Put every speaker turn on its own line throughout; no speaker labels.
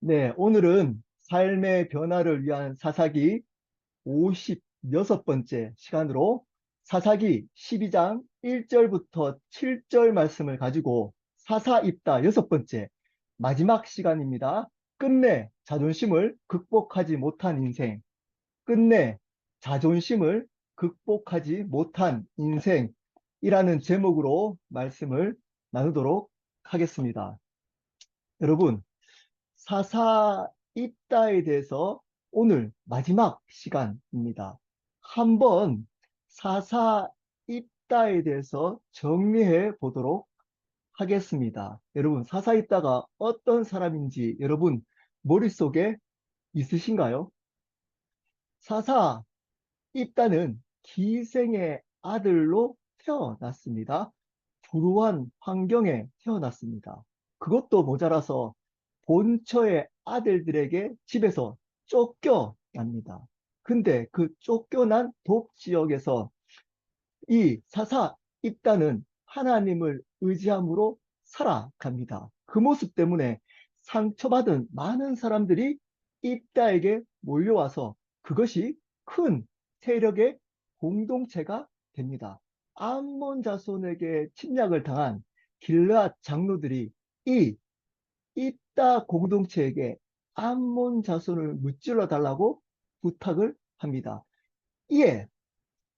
네, 오늘은 삶의 변화를 위한 사사기 56번째 시간으로 사사기 12장 1절부터 7절 말씀을 가지고 사사입다 6번째 마지막 시간입니다. 끝내 자존심을 극복하지 못한 인생, 끝내 자존심을 극복하지 못한 인생이라는 제목으로 말씀을 나누도록 하겠습니다. 여러분, 사사 입다에 대해서 오늘 마지막 시간입니다. 한번 사사 입다에 대해서 정리해 보도록 하겠습니다. 여러분, 사사 입다가 어떤 사람인지 여러분 머릿속에 있으신가요? 사사 입다는 기생의 아들로 태어났습니다. 불우한 환경에 태어났습니다. 그것도 모자라서 본처의 아들들에게 집에서 쫓겨납니다. 근데 그 쫓겨난 독지역에서 이 사사 입다는 하나님을 의지함으로 살아갑니다. 그 모습 때문에 상처받은 많은 사람들이 입다에게 몰려와서 그것이 큰 세력의 공동체가 됩니다. 암몬 자손에게 침략을 당한 길르앗 장로들이 이 입다 공동체에게 암몬 자손을 무찔러 달라고 부탁을 합니다. 이에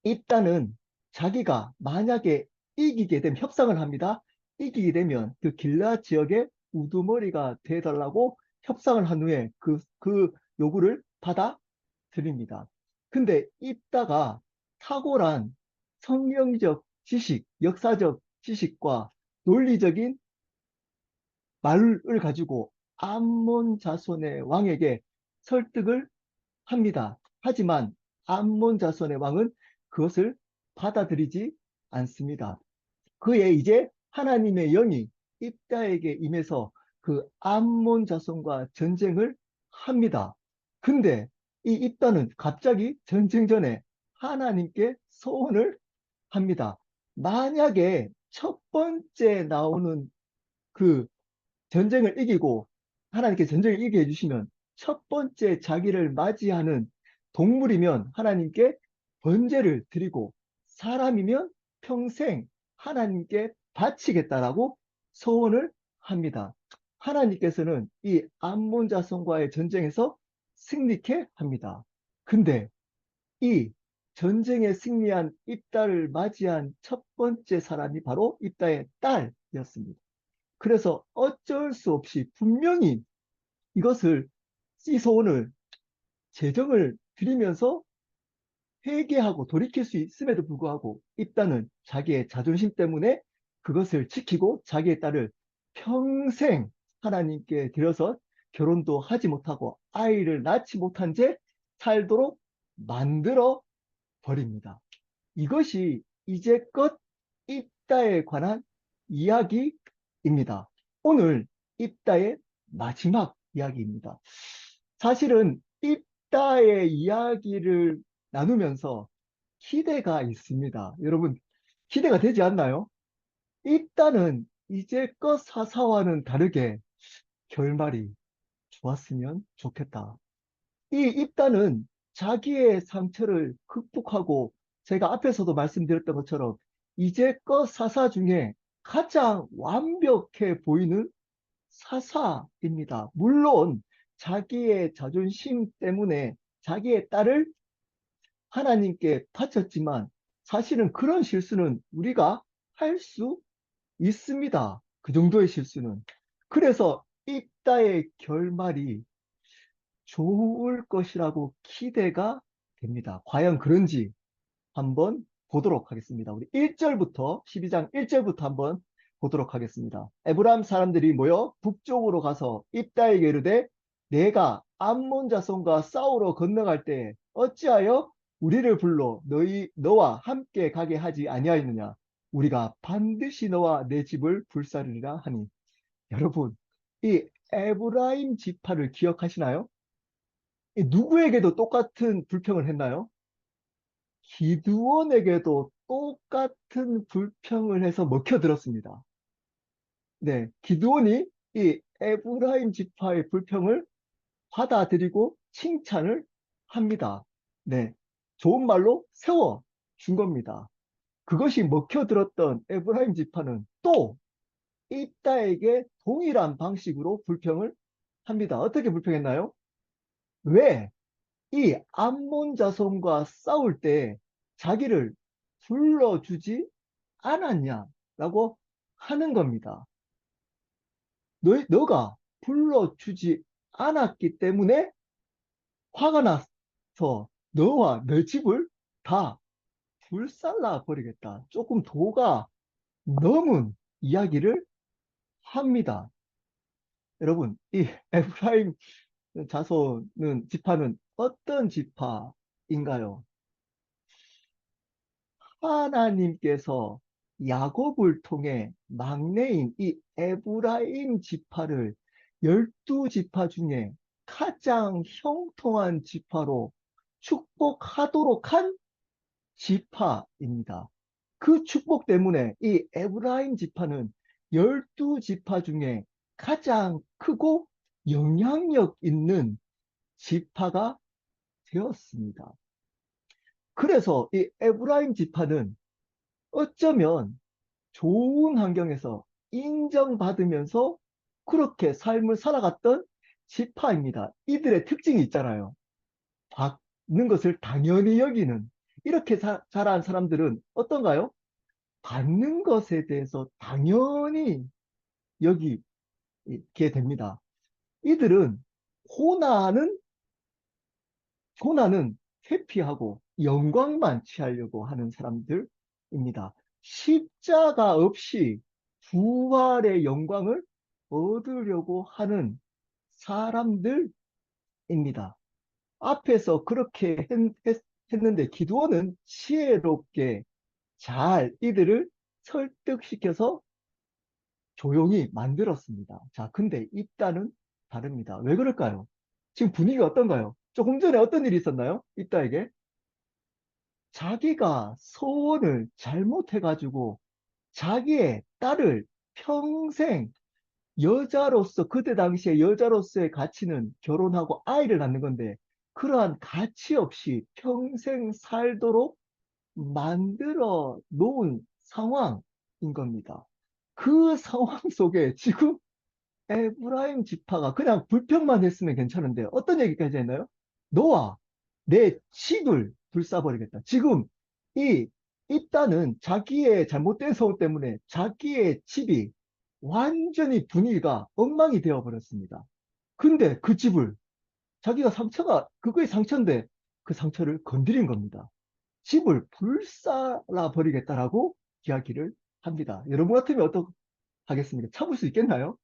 입다는 자기가 만약에 이기게 되면 협상을 합니다. 이기게 되면 그 길라 지역의 우두머리가 되달라고 협상을 한 후에 그 요구를 받아들입니다. 근데 입다가 탁월한 성경적 지식, 역사적 지식과 논리적인 말을 가지고 암몬 자손의 왕에게 설득을 합니다. 하지만 암몬 자손의 왕은 그것을 받아들이지 않습니다. 그에 이제 하나님의 영이 입다에게 임해서 그 암몬 자손과 전쟁을 합니다. 근데 이 입다는 갑자기 전쟁 전에 하나님께 소원을 합니다. 만약에 첫 번째 나오는 그 전쟁을 이기고 하나님께 전쟁을 이기게 해주시면 첫 번째 자기를 맞이하는 동물이면 하나님께 번제를 드리고 사람이면 평생 하나님께 바치겠다라고 소원을 합니다. 하나님께서는 이 암몬 자손과의 전쟁에서 승리케 합니다. 근데 이 전쟁에 승리한 입다를 맞이한 첫 번째 사람이 바로 입다의 딸이었습니다. 그래서 어쩔 수 없이 분명히 이것을 이 소원을 재정을 드리면서 회개하고 돌이킬 수 있음에도 불구하고 입다는 자기의 자존심 때문에 그것을 지키고 자기의 딸을 평생 하나님께 드려서 결혼도 하지 못하고 아이를 낳지 못한 채 살도록 만들어 버립니다. 이것이 이제껏 입다에 관한 이야기입니다. 오늘 입다의 마지막 이야기입니다. 사실은 입다의 이야기를 나누면서 기대가 있습니다. 여러분, 기대가 되지 않나요? 입다는 이제껏 사사와는 다르게 결말이 좋았으면 좋겠다. 이 입다는 자기의 상처를 극복하고 제가 앞에서도 말씀드렸던 것처럼 이제껏 사사 중에 가장 완벽해 보이는 사사입니다. 물론 자기의 자존심 때문에 자기의 딸을 하나님께 바쳤지만 사실은 그런 실수는 우리가 할 수 있습니다. 그 정도의 실수는. 그래서 입다의 결말이 좋을 것이라고 기대가 됩니다. 과연 그런지 한번 보도록 하겠습니다. 우리 1절부터 12장 1절부터 한번 보도록 하겠습니다. 에브라임 사람들이 모여 북쪽으로 가서 입다에게 이르되 내가 암몬 자손과 싸우러 건너갈 때 어찌하여 우리를 불러 너와 함께 가게 하지 아니하였느냐? 우리가 반드시 너와 내 집을 불사르리라 하니. 여러분, 이 에브라임 지파를 기억하시나요? 누구에게도 똑같은 불평을 했나요? 기드온에게도 똑같은 불평을 해서 먹혀들었습니다. 네, 기드온이 이 에브라임 지파의 불평을 받아들이고 칭찬을 합니다. 네. 좋은 말로 세워준 겁니다. 그것이 먹혀들었던 에브라임 지파는 또 입다에게 동일한 방식으로 불평을 합니다. 어떻게 불평했나요? 왜 이 암몬 자손과 싸울 때 자기를 불러주지 않았냐라고 하는 겁니다. 너가 불러주지 않았기 때문에 화가 나서 너와 내 집을 다 불살라 버리겠다. 조금 도가 넘은 이야기를 합니다. 여러분, 이 에브라임 자손은 지파는 어떤 지파인가요? 하나님께서 야곱을 통해 막내인 이 에브라임 지파를 12지파 중에 가장 형통한 지파로 축복하도록 한 지파입니다. 그 축복 때문에 이 에브라임 지파는 12지파 중에 가장 크고 영향력 있는 지파가 되었습니다. 그래서 이 에브라임 지파는 어쩌면 좋은 환경에서 인정받으면서 그렇게 삶을 살아갔던 지파입니다. 이들의 특징이 있잖아요. 받는 것을 당연히 여기는. 이렇게 자란 사람들은 어떤가요? 받는 것에 대해서 당연히 여기게 됩니다. 이들은 고난은, 고난은 회피하고 영광만 취하려고 하는 사람들입니다. 십자가 없이 부활의 영광을 얻으려고 하는 사람들입니다. 앞에서 그렇게 했는데 기드온은 지혜롭게 잘 이들을 설득시켜서 조용히 만들었습니다. 자, 근데 입다는 다릅니다. 왜 그럴까요? 지금 분위기가 어떤가요? 조금 전에 어떤 일이 있었나요? 입다에게 자기가 소원을 잘못해가지고 자기의 딸을 평생 여자로서, 그때 당시에 여자로서의 가치는 결혼하고 아이를 낳는 건데, 그러한 가치 없이 평생 살도록 만들어 놓은 상황인 겁니다. 그 상황 속에 지금 에브라임 지파가 그냥 불평만 했으면 괜찮은데 어떤 얘기까지 했나요? 너와 내 집을 불사버리겠다. 지금 이 입다는 자기의 잘못된 소원 때문에 자기의 집이 완전히 분위기가 엉망이 되어 버렸습니다. 근데 그 집을 자기가 상처가 그거의 상처인데 그 상처를 건드린 겁니다. 집을 불살라 버리겠다라고 이야기를 합니다. 여러분 같으면 어떡하겠습니까? 참을 수 있겠나요?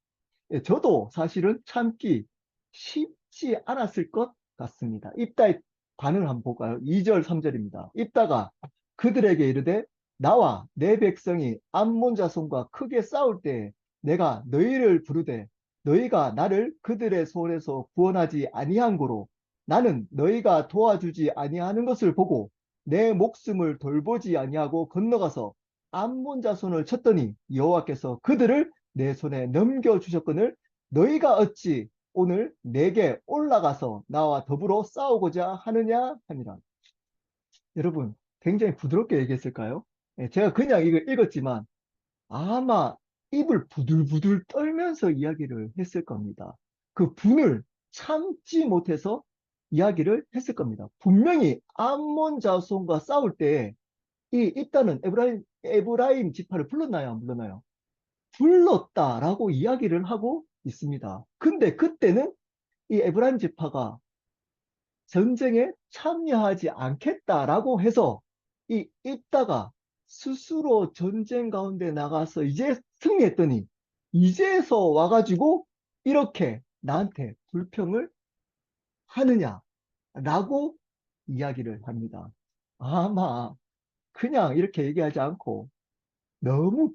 예, 저도 사실은 참기 쉽지 않았을 것 같습니다. 입다의 반응을 한번 볼까요? 2절, 3절입니다. 입다가 그들에게 이르되 나와 내 백성이 암몬 자손과 크게 싸울 때 내가 너희를 부르되 너희가 나를 그들의 손에서 구원하지 아니한 고로 나는 너희가 도와주지 아니하는 것을 보고 내 목숨을 돌보지 아니하고 건너가서 암몬 자손을 쳤더니 여호와께서 그들을 내 손에 넘겨주셨거늘 너희가 어찌 오늘 내게 올라가서 나와 더불어 싸우고자 하느냐 하니라. 여러분, 굉장히 부드럽게 얘기했을까요? 예, 제가 그냥 이걸 읽었지만 아마 입을 부들부들 떨면서 이야기를 했을 겁니다. 그 분을 참지 못해서 이야기를 했을 겁니다. 분명히 암몬 자손과 싸울 때 이 입다는 에브라임 지파를 불렀나요? 안 불렀나요? 불렀다라고 이야기를 하고 있습니다. 근데 그때는 이 에브라임 지파가 전쟁에 참여하지 않겠다라고 해서 이 입다가 스스로 전쟁 가운데 나가서 이제 승리했더니 이제서 와가지고 이렇게 나한테 불평을 하느냐라고 이야기를 합니다. 아마 그냥 이렇게 얘기하지 않고 너무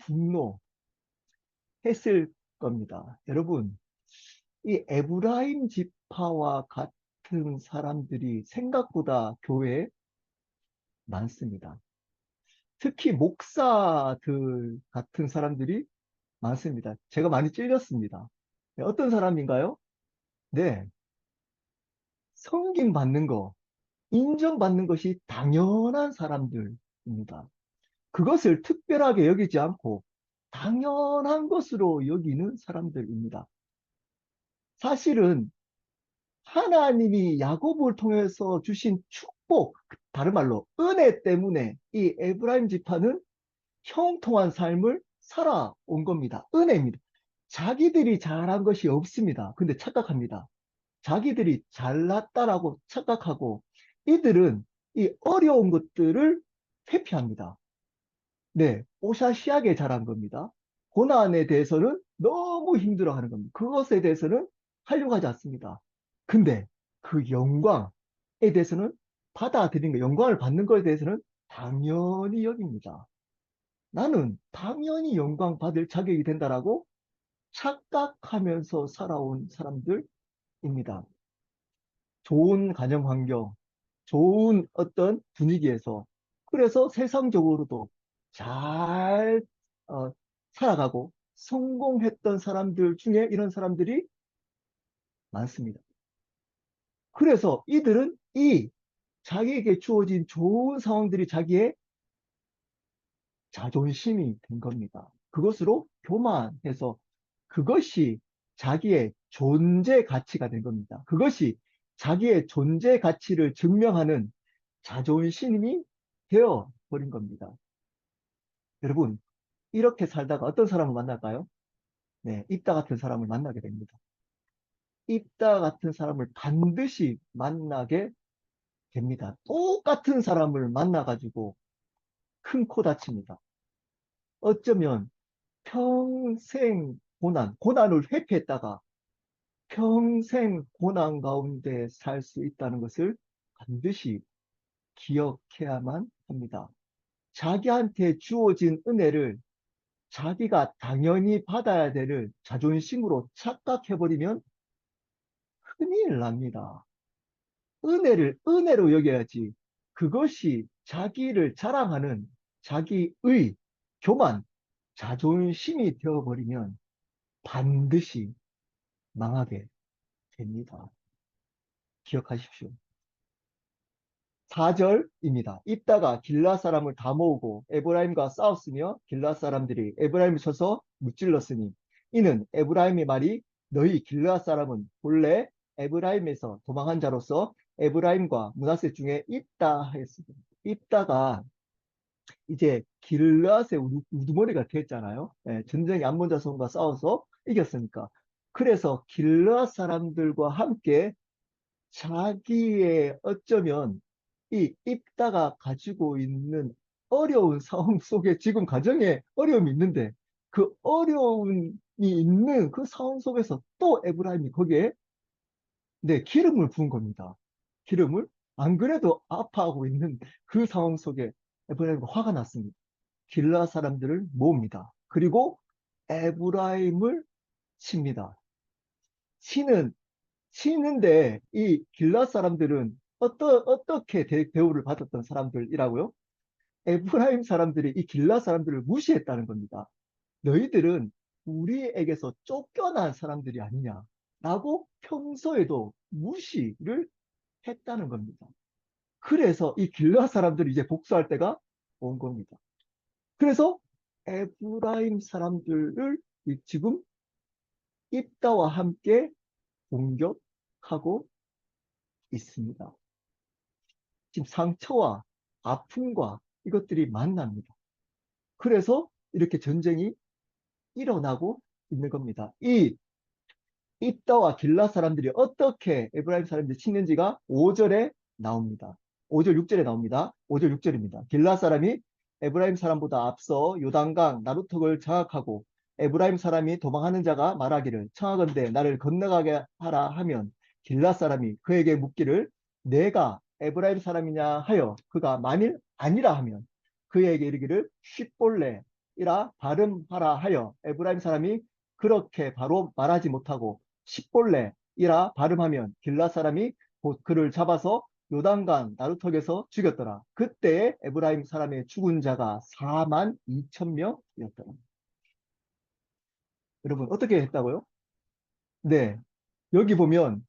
분노했을 겁니다. 여러분, 이 에브라임 지파와 같은 사람들이 생각보다 교회에 많습니다. 특히 목사들 같은 사람들이 많습니다. 제가 많이 찔렸습니다. 네, 어떤 사람인가요? 네, 섬김받는 거, 인정받는 것이 당연한 사람들입니다. 그것을 특별하게 여기지 않고 당연한 것으로 여기는 사람들입니다. 사실은 하나님이 야곱을 통해서 주신 축복, 다른 말로 은혜 때문에 이 에브라임 지파는 형통한 삶을 살아온 겁니다. 은혜입니다. 자기들이 잘한 것이 없습니다. 근데 착각합니다. 자기들이 잘났다라고 착각하고 이들은 이 어려운 것들을 회피합니다. 네, 오샤시하게 잘한 겁니다. 고난에 대해서는 너무 힘들어하는 겁니다. 그것에 대해서는 하려고 하지 않습니다. 근데 그 영광에 대해서는 받아들이는 거, 영광을 받는 것에 대해서는 당연히 여깁니다. 나는 당연히 영광 받을 자격이 된다라고 착각하면서 살아온 사람들입니다. 좋은 가정 환경, 좋은 어떤 분위기에서 그래서 세상적으로도 잘 어, 살아가고 성공했던 사람들 중에 이런 사람들이 많습니다. 그래서 이들은 이 자기에게 주어진 좋은 상황들이 자기의 자존심이 된 겁니다. 그것으로 교만해서 그것이 자기의 존재 가치가 된 겁니다. 그것이 자기의 존재 가치를 증명하는 자존심이 되어 버린 겁니다. 여러분, 이렇게 살다가 어떤 사람을 만날까요? 네, 입다 같은 사람을 만나게 됩니다. 입다 같은 사람을 반드시 만나게 됩니다. 똑같은 사람을 만나가지고 큰 코 다칩니다. 어쩌면 평생 고난을 회피했다가 평생 고난 가운데 살 수 있다는 것을 반드시 기억해야만 합니다. 자기한테 주어진 은혜를 자기가 당연히 받아야 될 자존심으로 착각해버리면 큰일 납니다. 은혜를 은혜로 여겨야지. 그것이 자기를 자랑하는 자기의 교만, 자존심이 되어버리면 반드시 망하게 됩니다. 기억하십시오. 4절입니다. 입다가 길라 사람을 다 모으고 에브라임과 싸웠으며 길라 사람들이 에브라임을 쳐서 무찔렀으니 이는 에브라임의 말이 너희 길라 사람은 본래 에브라임에서 도망한 자로서 에브라임과 므낫세 중에 있다 하였습니다. 입다가 이제 길르앗의 우두머리가 됐잖아요. 예, 전쟁에 암몬 자손과 싸워서 이겼으니까. 그래서 길르앗 사람들과 함께 자기의 어쩌면 이 입다가 가지고 있는 어려운 상황 속에 지금 가정에 어려움이 있는데 그 어려움이 있는 그 상황 속에서 또 에브라임이 거기에 네, 기름을 부은 겁니다. 기름을 안 그래도 아파하고 있는 그 상황 속에 에브라임이 화가 났습니다. 길라 사람들을 모읍니다. 그리고 에브라임을 칩니다. 치는 치는데 이 길라 사람들은 어떻게 대우를 받았던 사람들이라고요? 에브라임 사람들이 이 길라 사람들을 무시했다는 겁니다. 너희들은 우리에게서 쫓겨난 사람들이 아니냐라고 평소에도 무시를 했다는 겁니다. 그래서 이 길라 사람들이 이제 복수할 때가 온 겁니다. 그래서 에브라임 사람들을 지금 입다와 함께 공격하고 있습니다. 지금 상처와 아픔과 이것들이 만납니다. 그래서 이렇게 전쟁이 일어나고 있는 겁니다. 이 입다와 길라 사람들이 어떻게 에브라임 사람들이 치는지가 5절에 나옵니다. 5절, 6절에 나옵니다. 5절, 6절입니다. 길라 사람이 에브라임 사람보다 앞서 요단강 나루턱을 장악하고 에브라임 사람이 도망하는 자가 말하기를 청하건대 나를 건너가게 하라 하면 길라 사람이 그에게 묻기를 내가 에브라임 사람이냐 하여 그가 만일 아니라 하면 그에게 이르기를 쉿볼레이라 발음하라 하여 에브라임 사람이 그렇게 바로 말하지 못하고 십볼레이라 발음하면 길라 사람이 곧 그를 잡아서 요단강 나루턱에서 죽였더라. 그때 에브라임 사람의 죽은 자가 4만 2천 명이었더라. 여러분 어떻게 했다고요? 네, 여기 보면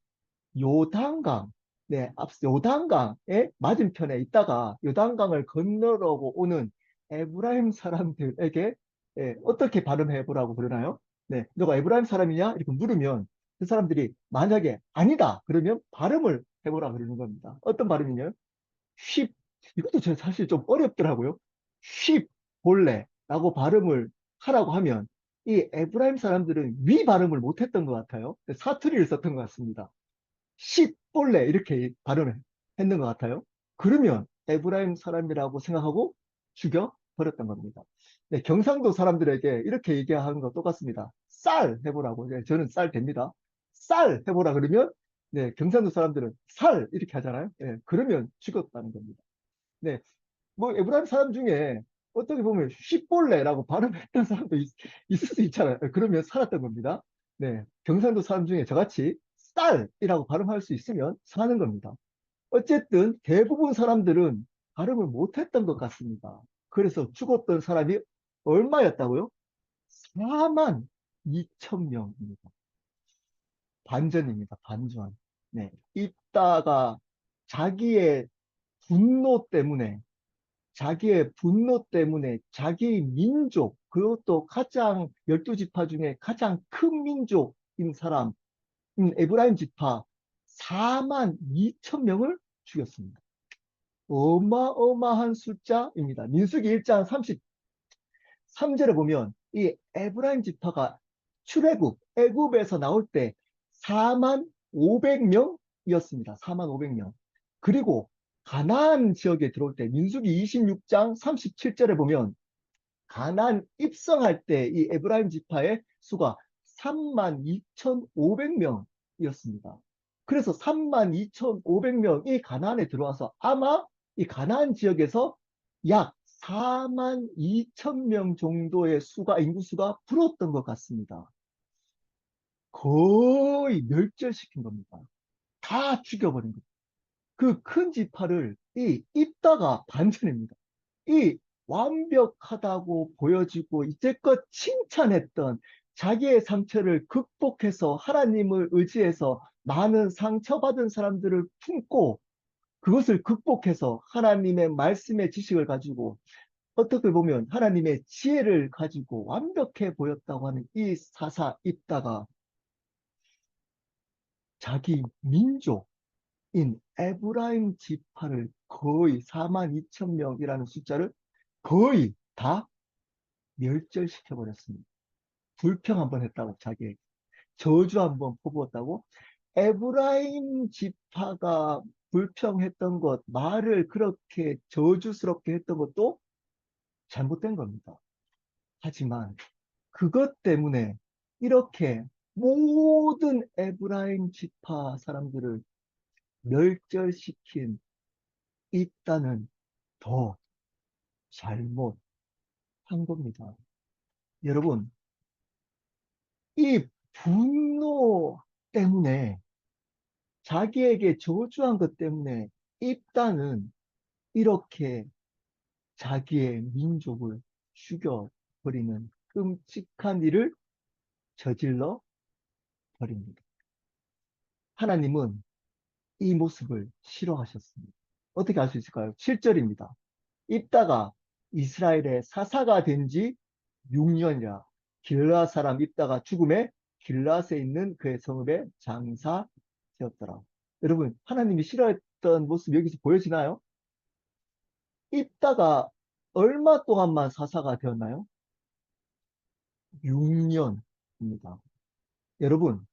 요단강, 네, 앞서 요단강의 맞은편에 있다가 요단강을 건너려고 오는 에브라임 사람들에게 어떻게 발음해 보라고 그러나요? 네, 너가 에브라임 사람이냐? 이렇게 물으면 그 사람들이 만약에 아니다 그러면 발음을 해보라 그러는 겁니다. 어떤 발음이냐? 쉽, 이것도 저 사실 좀 어렵더라고요. 쉽 볼래라고 발음을 하라고 하면 이 에브라임 사람들은 위 발음을 못했던 것 같아요. 사투리를 썼던 것 같습니다. 쉿볼레 이렇게 발음을 했는 것 같아요. 그러면 에브라임 사람이라고 생각하고 죽여 버렸던 겁니다. 네, 경상도 사람들에게 이렇게 얘기하는 거 똑같습니다. 쌀 해보라고. 네, 저는 쌀 됩니다. 쌀 해보라 그러면 네, 경상도 사람들은 살 이렇게 하잖아요. 네, 그러면 죽였다는 겁니다. 네, 뭐 에브라임 사람 중에 어떻게 보면 쉿볼레라고 발음했던 사람도 있을 수 있잖아요. 그러면 살았던 겁니다. 네, 경상도 사람 중에 저같이 쌀이라고 발음할 수 있으면 사는 겁니다. 어쨌든 대부분 사람들은 발음을 못했던 것 같습니다. 그래서 죽었던 사람이 얼마였다고요? 4만 2천 명입니다. 반전입니다. 반전. 네, 이따가 자기의 분노 때문에 자기의 분노 때문에 자기 민족, 그것도 가장 12지파 중에 가장 큰 민족인 사람, 에브라임 지파 4만 2천 명을 죽였습니다. 어마어마한 숫자입니다. 민수기 1장 33절에 보면 이 에브라임 지파가 출애굽, 애굽에서 나올 때 4만 500명이었습니다. 4만 500명. 그리고 가나안 지역에 들어올 때 민수기 26장 37절에 보면 가나안 입성할 때 이 에브라임 지파의 수가 3만 2,500명이었습니다. 그래서 3만 2,500명이 가나안에 들어와서 아마 이 가나안 지역에서 약 4만 2천 명 정도의 인구수가 불었던 것 같습니다. 거의 멸절시킨 겁니다. 다 죽여버린 겁니다. 그 큰 지파를 입다가 반전입니다. 이 완벽하다고 보여지고 이제껏 칭찬했던 자기의 상처를 극복해서 하나님을 의지해서 많은 상처받은 사람들을 품고 그것을 극복해서 하나님의 말씀의 지식을 가지고 어떻게 보면 하나님의 지혜를 가지고 완벽해 보였다고 하는 이 사사 입다가 자기 민족인 에브라임 지파를 거의 4만 2천 명이라는 숫자를 거의 다 멸절시켜 버렸습니다. 불평 한번 했다고 자기 저주 한번 퍼부었다고 에브라임 지파가 불평했던 것 말을 그렇게 저주스럽게 했던 것도 잘못된 겁니다. 하지만 그것 때문에 이렇게 모든 에브라임 지파 사람들을 멸절시킨 있다는 더 잘못한 겁니다. 여러분, 이 분노 때문에 자기에게 저주한 것 때문에 입다는 이렇게 자기의 민족을 죽여버리는 끔찍한 일을 저질러 버립니다. 하나님은 이 모습을 싫어하셨습니다. 어떻게 알 수 있을까요? 7절입니다. 입다가 이스라엘의 사사가 된 지 6년이라 길라 사람 입다가 죽음에 길라스에 있는 그의 성읍에 장사되었더라. 여러분, 하나님이 싫어했던 모습 여기서 보여지나요? 입다가 얼마 동안만 사사가 되었나요? 6년입니다. 여러분,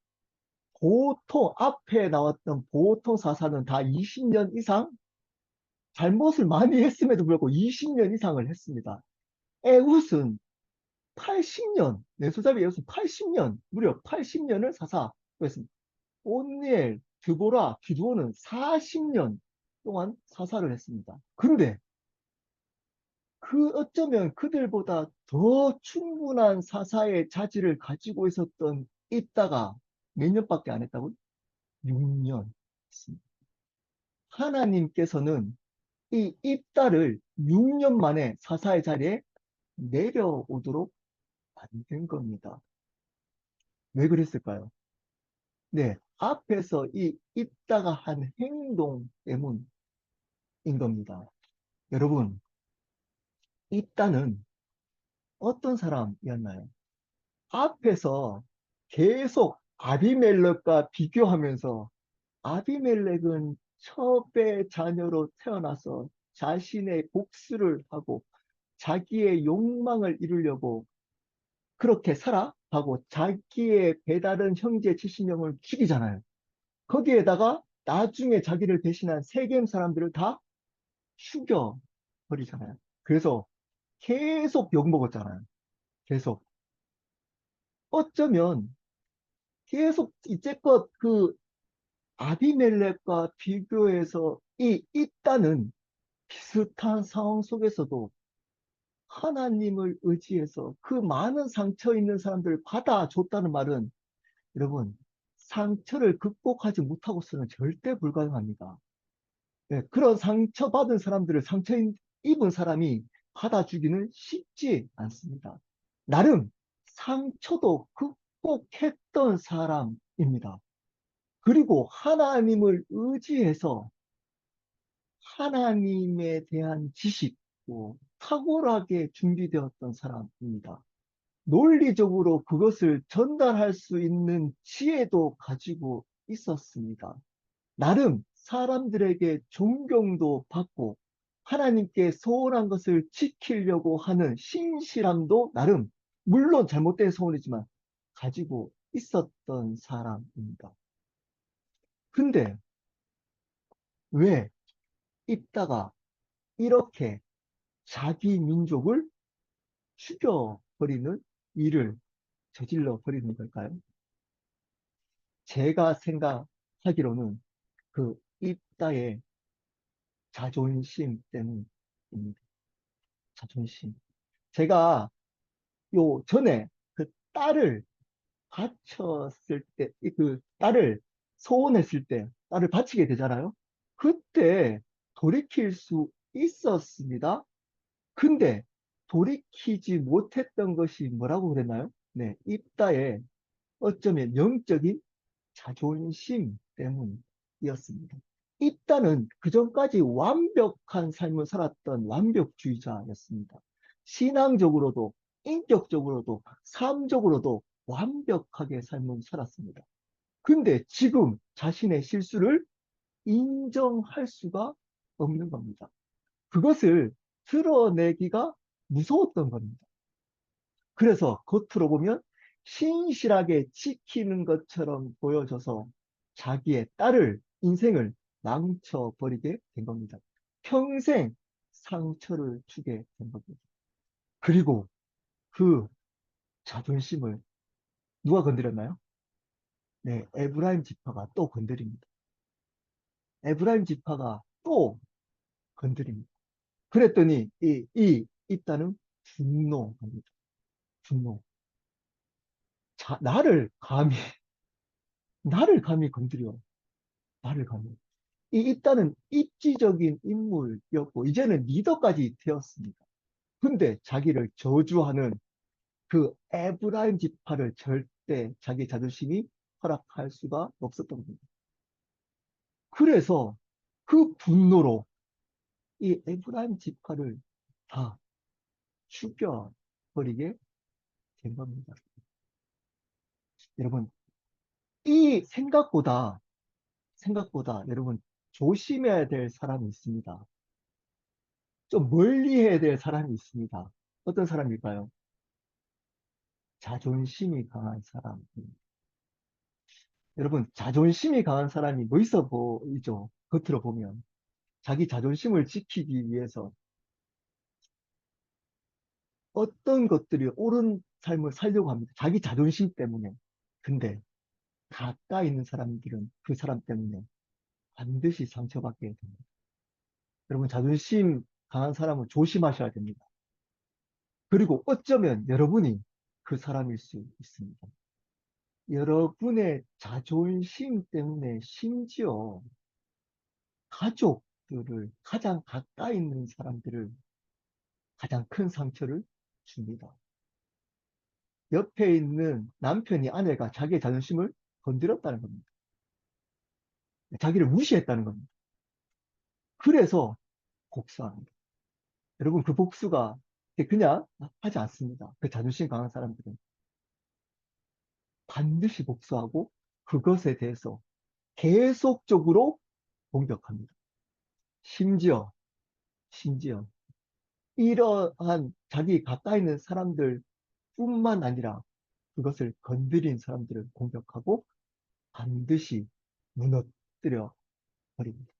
보통 앞에 나왔던 보통 사사는 다 20년 이상 잘못을 많이 했음에도 불구하고 20년 이상을 했습니다. 에훗은 80년, 내소잡이 에훗은 80년, 무려 80년을 사사했습니다. 온니엘, 드보라, 기드온은 40년 동안 사사를 했습니다. 근데 어쩌면 그들보다 더 충분한 사사의 자질을 가지고 있었던 있다가 몇 년밖에 안 했다고요? 6년 했습니다. 하나님께서는 이 입다를 6년 만에 사사의 자리에 내려오도록 만든 겁니다. 왜 그랬을까요? 네. 앞에서 이 입다가 한 행동 때문인 겁니다. 여러분, 입다는 어떤 사람이었나요? 앞에서 계속 아비멜렉과 비교하면서 아비멜렉은 첩의 자녀로 태어나서 자신의 복수를 하고 자기의 욕망을 이루려고 그렇게 살아가고 자기의 배다른 형제 70명을 죽이잖아요. 거기에다가 나중에 자기를 배신한 세겜 사람들을 다 죽여버리잖아요. 그래서 계속 욕먹었잖아요. 계속. 어쩌면 계속 이제껏 그 아비멜렉과 비교해서 이 있다는 비슷한 상황 속에서도 하나님을 의지해서 그 많은 상처 있는 사람들을 받아줬다는 말은 여러분 상처를 극복하지 못하고서는 절대 불가능합니다. 네, 그런 상처받은 사람들을 상처 입은 사람이 받아주기는 쉽지 않습니다. 나름 상처도 극복했던 사람입니다. 그리고 하나님을 의지해서 하나님에 대한 지식도 탁월하게 준비되었던 사람입니다. 논리적으로 그것을 전달할 수 있는 지혜도 가지고 있었습니다. 나름 사람들에게 존경도 받고 하나님께 소원한 것을 지키려고 하는 신실함도 나름 물론 잘못된 소원이지만 가지고 있었던 사람입니다. 근데 왜 입다가 이렇게 자기 민족을 죽여버리는 일을 저질러 버리는 걸까요? 제가 생각하기로는 그 입다의 자존심 때문입니다. 자존심. 제가 요 전에 그 딸을 바쳤을 때, 그 딸을 소원했을 때, 딸을 바치게 되잖아요. 그때 돌이킬 수 있었습니다. 근데 돌이키지 못했던 것이 뭐라고 그랬나요? 네, 입다의 어쩌면 영적인 자존심 때문이었습니다. 입다는 그전까지 완벽한 삶을 살았던 완벽주의자였습니다. 신앙적으로도, 인격적으로도, 삶적으로도 완벽하게 삶을 살았습니다. 근데 지금 자신의 실수를 인정할 수가 없는 겁니다. 그것을 드러내기가 무서웠던 겁니다. 그래서 겉으로 보면 신실하게 지키는 것처럼 보여져서 자기의 딸을, 인생을 망쳐버리게 된 겁니다. 평생 상처를 주게 된 겁니다. 그리고 그 자존심을 누가 건드렸나요? 네, 에브라임 지파가 또 건드립니다. 에브라임 지파가 또 건드립니다. 그랬더니 입다는 분노합니다. 분노. 나를 감히 건드려. 나를 감히. 이 입다는 입지적인 인물이었고, 이제는 리더까지 되었습니다. 근데 자기를 저주하는 그 에브라임 지파를 절대 자기 자존심이 허락할 수가 없었던 겁니다. 그래서 그 분노로 이 에브라임 지파를 다 죽여버리게 된 겁니다. 여러분, 이 생각보다 여러분 조심해야 될 사람이 있습니다. 좀 멀리 해야 될 사람이 있습니다. 어떤 사람일까요? 자존심이 강한 사람입니다. 여러분, 자존심이 강한 사람이 멋있어 보이죠? 겉으로 보면. 자기 자존심을 지키기 위해서 어떤 것들이 옳은 삶을 살려고 합니다. 자기 자존심 때문에. 근데 가까이 있는 사람들은 그 사람 때문에 반드시 상처받게 됩니다. 여러분, 자존심 강한 사람은 조심하셔야 됩니다. 그리고 어쩌면 여러분이 그 사람일 수 있습니다. 여러분의 자존심 때문에 심지어 가족들을 가장 가까이 있는 사람들을 가장 큰 상처를 줍니다. 옆에 있는 남편이 아내가 자기의 자존심을 건드렸다는 겁니다. 자기를 무시했다는 겁니다. 그래서 복수합니다. 여러분, 그 복수가 그냥 하지 않습니다. 그 자존심 강한 사람들은 반드시 복수하고 그것에 대해서 계속적으로 공격합니다. 심지어, 심지어 이러한 자기 가까이 있는 사람들 뿐만 아니라 그것을 건드린 사람들을 공격하고 반드시 무너뜨려 버립니다.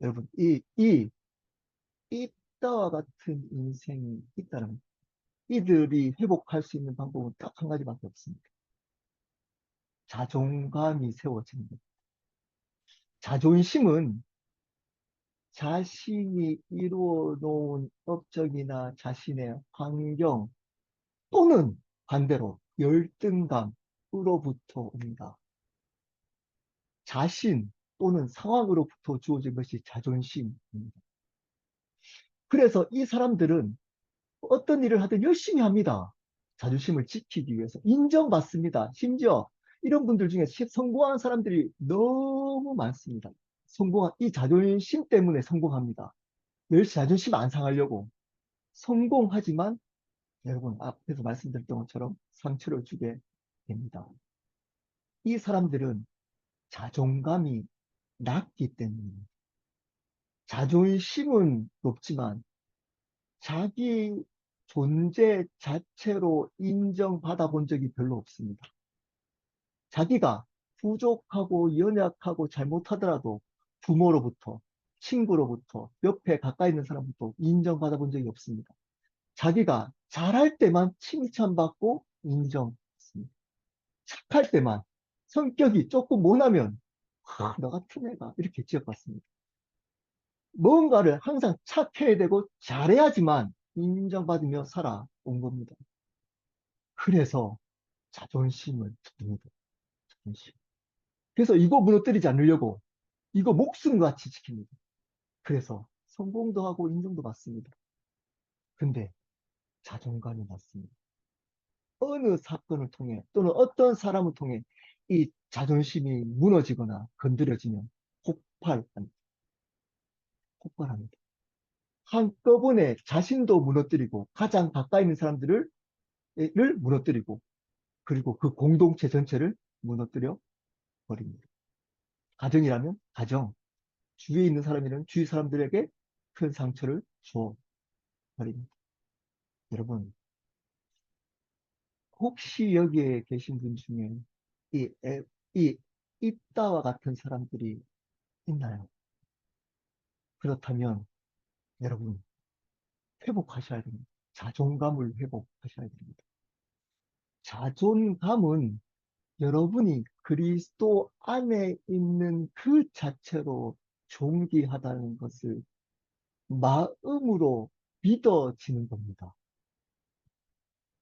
여러분, 이따와 같은 인생이 있다는, 이들이 회복할 수 있는 방법은 딱 한 가지밖에 없습니다. 자존감이 세워지는 것. 자존심은 자신이 이루어 놓은 업적이나 자신의 환경 또는 반대로 열등감으로부터 옵니다. 자신 또는 상황으로부터 주어진 것이 자존심입니다. 그래서 이 사람들은 어떤 일을 하든 열심히 합니다. 자존심을 지키기 위해서. 인정받습니다. 심지어 이런 분들 중에 성공한 사람들이 너무 많습니다. 이 자존심 때문에 성공합니다. 열심히 자존심 안 상하려고. 성공하지만 여러분 앞에서 말씀드렸던 것처럼 상처를 주게 됩니다. 이 사람들은 자존감이 낮기 때문에 자존심은 높지만 자기 존재 자체로 인정받아 본 적이 별로 없습니다. 자기가 부족하고 연약하고 잘못하더라도 부모로부터, 친구로부터, 옆에 가까이 있는 사람부터 인정받아 본 적이 없습니다. 자기가 잘할 때만 칭찬받고 인정받습니다. 착할 때만, 성격이 조금 못하면 너 같은 애가 이렇게 지적받습니다. 뭔가를 항상 착해야 되고 잘해야지만 인정받으며 살아온 겁니다. 그래서 자존심을 줍니다. 자존심. 그래서 이거 무너뜨리지 않으려고 이거 목숨같이 지킵니다. 그래서 성공도 하고 인정도 받습니다. 근데 자존감이 낮습니다. 어느 사건을 통해 또는 어떤 사람을 통해 이 자존심이 무너지거나 건드려지면 폭발합니다. 폭발합니다. 한꺼번에 자신도 무너뜨리고 가장 가까이 있는 사람들을 무너뜨리고 그리고 그 공동체 전체를 무너뜨려 버립니다. 가정이라면 가정, 주위에 있는 사람이라면 주위 사람들에게 큰 상처를 줘 버립니다. 여러분, 혹시 여기에 계신 분 중에 이, 이 이따와 같은 사람들이 있나요? 그렇다면 여러분 회복하셔야 됩니다. 자존감을 회복하셔야 됩니다. 자존감은 여러분이 그리스도 안에 있는 그 자체로 존귀하다는 것을 마음으로 믿어지는 겁니다.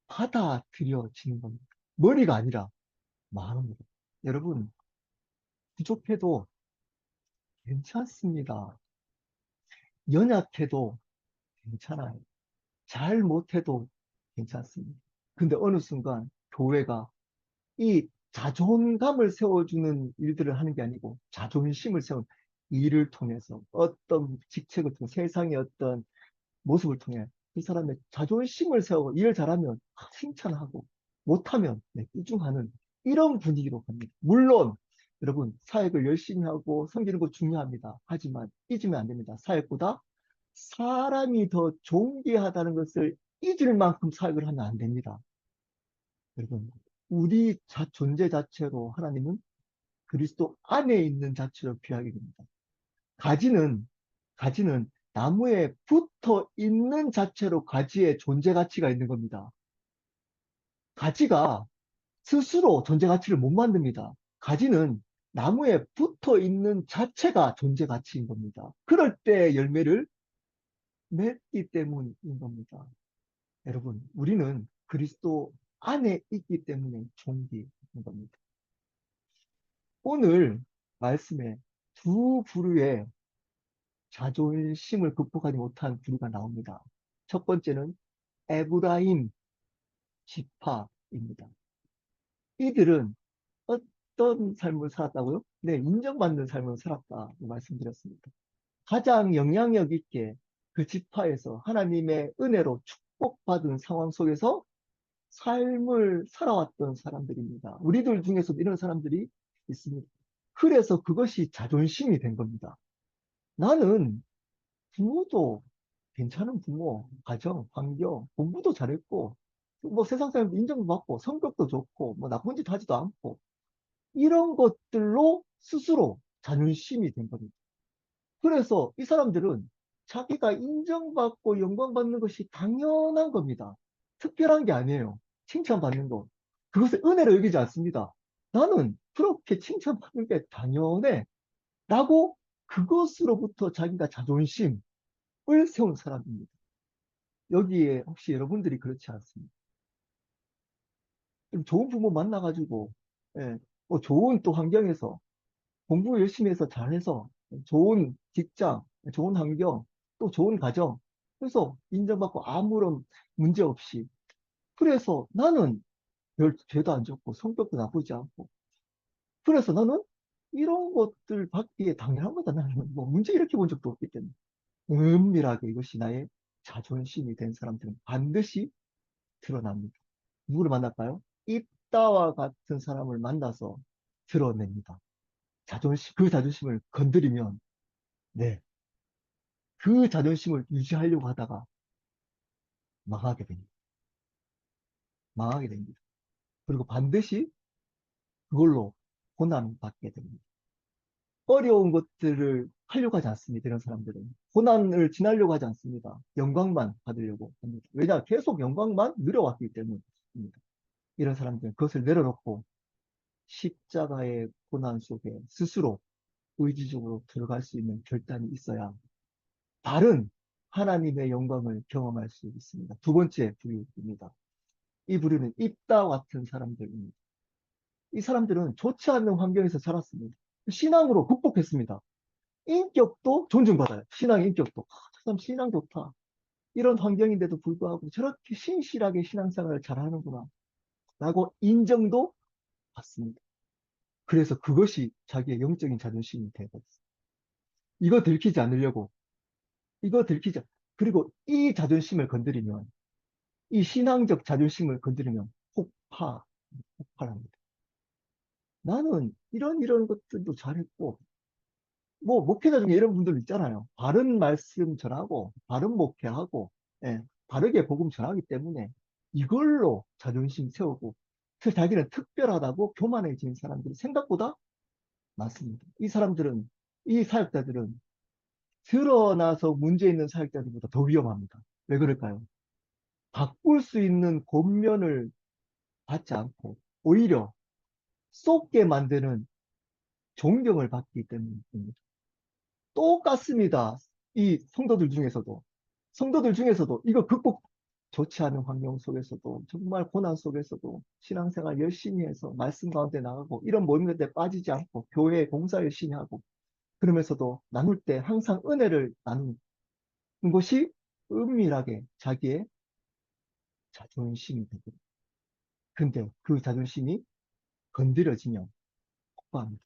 받아들여지는 겁니다. 머리가 아니라 마음으로. 여러분, 부족해도 괜찮습니다. 연약해도 괜찮아요. 잘 못해도 괜찮습니다. 근데 어느 순간 교회가 이 자존감을 세워주는 일들을 하는 게 아니고 자존심을 세운 일을 통해서 어떤 직책을 통해 세상의 어떤 모습을 통해 그 사람의 자존심을 세우고 일을 잘하면 칭찬하고 못하면 꾸중하는 이런 분위기로 갑니다. 물론 여러분 사역을 열심히 하고 섬기는 거 중요합니다. 하지만 잊으면 안 됩니다. 사역보다 사람이 더 존귀하다는 것을 잊을 만큼 사역을 하면 안 됩니다. 여러분 우리 존재 자체로 하나님은 그리스도 안에 있는 자체로 귀하게 됩니다. 가지는 가지는 나무에 붙어 있는 자체로 가지의 존재 가치가 있는 겁니다. 가지가 스스로 존재 가치를 못 만듭니다. 가지는 나무에 붙어 있는 자체가 존재 가치인 겁니다. 그럴 때 열매를 맺기 때문인 겁니다. 여러분, 우리는 그리스도 안에 있기 때문에 존귀인 겁니다. 오늘 말씀에 두 부류의 자존심을 극복하지 못한 부류가 나옵니다. 첫 번째는 에브라임 지파입니다. 이들은 어떤 삶을 살았다고요? 네, 인정받는 삶을 살았다 말씀드렸습니다. 가장 영향력 있게 그 지파에서 하나님의 은혜로 축복받은 상황 속에서 삶을 살아왔던 사람들입니다. 우리들 중에서도 이런 사람들이 있습니다. 그래서 그것이 자존심이 된 겁니다. 나는 부모도 괜찮은 부모, 가정, 환경, 공부도 잘했고, 뭐 세상 사람도 인정받고, 성격도 좋고, 뭐 나쁜 짓 하지도 않고, 이런 것들로 스스로 자존심이 된 겁니다. 그래서 이 사람들은 자기가 인정받고 영광받는 것이 당연한 겁니다. 특별한 게 아니에요. 칭찬받는 거. 그것을 은혜로 여기지 않습니다. 나는 그렇게 칭찬받는 게 당연해. 라고 그것으로부터 자기가 자존심을 세운 사람입니다. 여기에 혹시 여러분들이 그렇지 않습니까? 좀 좋은 부모 만나가지고, 예, 뭐 좋은 또 환경에서 공부 열심히 해서 잘해서 좋은 직장, 좋은 환경, 또 좋은 가정, 그래서 인정받고 아무런 문제 없이. 그래서 나는 별 죄도 안 짓고 성격도 나쁘지 않고. 그래서 나는 이런 것들 받기에 당연한 거다. 나는 뭐 문제 일으켜 본 적도 없기 때문에. 은밀하게 이것이 나의 자존심이 된 사람들은 반드시 드러납니다. 누구를 만날까요? 입다와 같은 사람을 만나서 드러냅니다. 그 자존심을 건드리면, 네, 그 자존심을 유지하려고 하다가 망하게 됩니다. 망하게 됩니다. 그리고 반드시 그걸로 고난받게 됩니다. 어려운 것들을 하려고 하지 않습니다. 이런 사람들은. 고난을 지나려고 하지 않습니다. 영광만 받으려고 합니다. 왜냐? 계속 영광만 누려왔기 때문입니다. 이런 사람들은 그것을 내려놓고 십자가의 고난 속에 스스로 의지적으로 들어갈 수 있는 결단이 있어야 바른 하나님의 영광을 경험할 수 있습니다. 두 번째 부류입니다. 이 부류는 입다 같은 사람들입니다. 이 사람들은 좋지 않는 환경에서 자랐습니다. 신앙으로 극복했습니다. 인격도 존중받아요. 신앙 인격도. 아, 저 사람 신앙 좋다. 이런 환경인데도 불구하고 저렇게 신실하게 신앙생활을 잘하는구나. 라고 인정도 받습니다. 그래서 그것이 자기의 영적인 자존심이 되어버렸어요. 이거 들키지 않으려고, 이거 들키지, 그리고 이 자존심을 건드리면, 이 신앙적 자존심을 건드리면 폭발합니다. 나는 이런 것들도 잘했고, 뭐, 목회자 중에 이런 분들 있잖아요. 바른 말씀 전하고, 바른 목회하고, 예, 바르게 복음 전하기 때문에 이걸로 자존심 세우고, 그래서 자기는 특별하다고 교만해진 사람들이 생각보다 많습니다. 이 사람들은, 이 사역자들은 드러나서 문제 있는 사역자들보다 더 위험합니다. 왜 그럴까요? 바꿀 수 있는 권면을 받지 않고, 오히려 쏟게 만드는 존경을 받기 때문입니다. 똑같습니다. 이 성도들 중에서도. 성도들 중에서도 이거 극복 좋지 않은 환경 속에서도 정말 고난 속에서도 신앙생활 열심히 해서 말씀 가운데 나가고 이런 모임 같은 데 빠지지 않고 교회 봉사 열심히 하고 그러면서도 나눌 때 항상 은혜를 나누는 것이 은밀하게 자기의 자존심이 되거든요. 근데 그 자존심이 건드려지면 폭발합니다.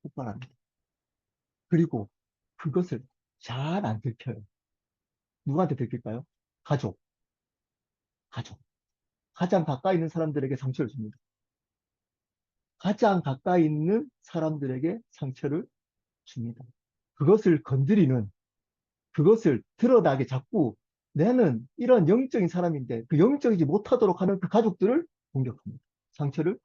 폭발합니다. 그리고 그것을 잘 안 들켜요. 누구한테 들킬까요? 가족, 가족. 가장 가까이 있는 사람들에게 상처를 줍니다. 가장 가까이 있는 사람들에게 상처를 줍니다. 그것을 건드리는, 그것을 드러나게 자꾸 나는 이런 영적인 사람인데 그 영적이지 못하도록 하는 그 가족들을 공격합니다. 상처를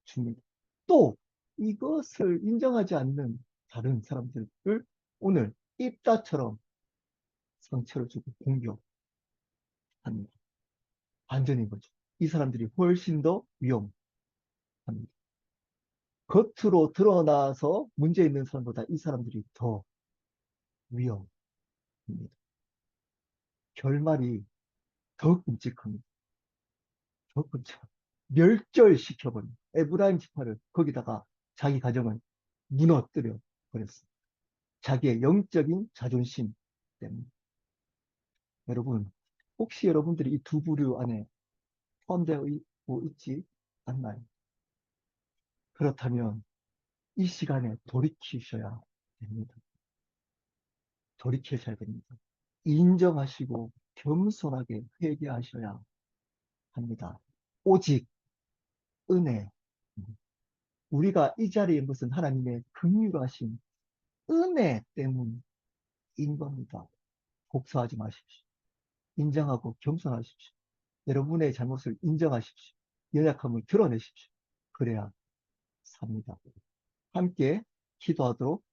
줍니다. 또 이것을 인정하지 않는 다른 사람들을 오늘 입다처럼 상처를 주고 공격합니다. 반전인 거죠. 이 사람들이 훨씬 더 위험합니다. 겉으로 드러나서 문제 있는 사람보다 이 사람들이 더 위험합니다. 결말이 더 끔찍합니다. 더 끔찍합니다. 멸절시켜버린 에브라임 지파를 거기다가 자기 가정을 무너뜨려 버렸습니다. 자기의 영적인 자존심 때문에. 여러분, 혹시 여러분들이 이 두 부류 안에 포함되어 있지 않나요? 그렇다면 이 시간에 돌이키셔야 됩니다. 돌이키셔야 됩니다. 인정하시고 겸손하게 회개하셔야 합니다. 오직 은혜. 우리가 이 자리에 인 것은 하나님의 긍휼하신 은혜 때문인 겁니다. 복수하지 마십시오. 인정하고 겸손하십시오. 여러분의 잘못을 인정하십시오. 연약함을 드러내십시오. 그래야 삽니다. 함께 기도하도록